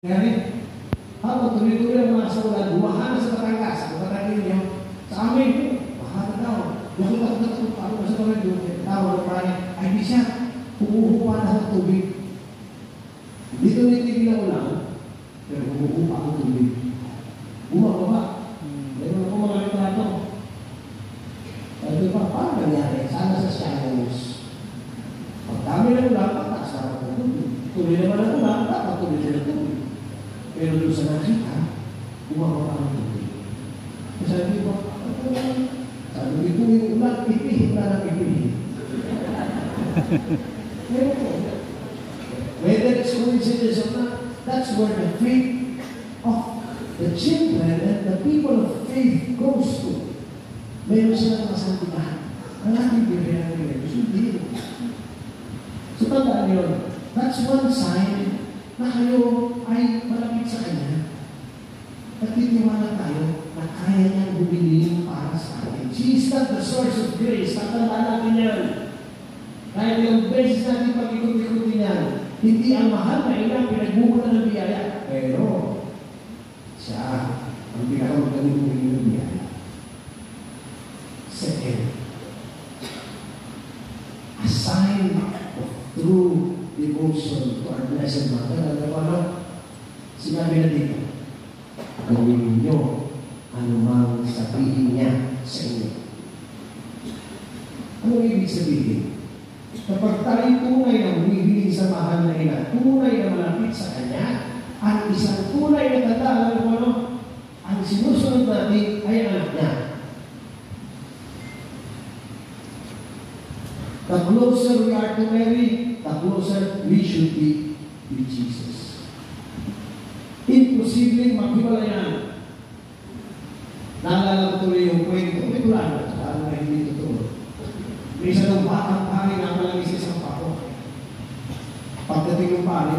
Kaya habang tuloy-tuloy ang mga saulan, bumaha na sa Batangas, sa Batangas niyo, sa amin, baha na daw. Yung takot-takot pa ako sa mga doon, tawag na parang, ay di siya, humuhupa na sa tubig. Dito nitigil ang ulang, pero humuhupa ang tubig. Bumababa. Meron ako mga retrato. Sabi pa, paano nangyari? Sana sa shallows. Pag dami na ulang, pataas na ako ng tubig. Tuloy naman ang ulang, dapat tuloy na ng tubig. Pero doon sa nakita, bumababa ang tubig. Sabi ko, sabi ko yung ulang, ipihin na lang ipihin. Pero po, whether it's coincidence or not, that's where the faith of the children and the people of faith goes to. Meron silang masantihan. Ang ating bibigyan ng hindi. So, tandaan yun. That's one sign na kayo ay malapit sa Kanya. At titiwala tayo na kaya niyang bumili para sa atin. She is not the source of grace. Tatandaan natin yan. Kahit yung beses natin pag-ikot-ikutin yan, hindi ang mahal na ina pinagbubulan ng biyaya. Pero, siya ang pinakamagaling ng biyaya. Second, a sign of true devotion to our Blessed Mother. Ano? Sinabi na dito, gawin niyo anumang sabihin niya sa inyo. Ano ibig sabihin? Kapag tayo tunay na humihiling sa mahal na ina, tunay na malapit sa Kanya, ang isang tunay na tanda, alam mo ano? Ang sinusunod natin ay anak niya. The closer we are to Mary, the closer we should be with Jesus. Imposibleng maghiwalayan. Naalala ko tuloy yung kwento. Ito lang, lalo na hindi totoo. May isa ng batang pari na palagi sa isang pako. Pagdating ng pari,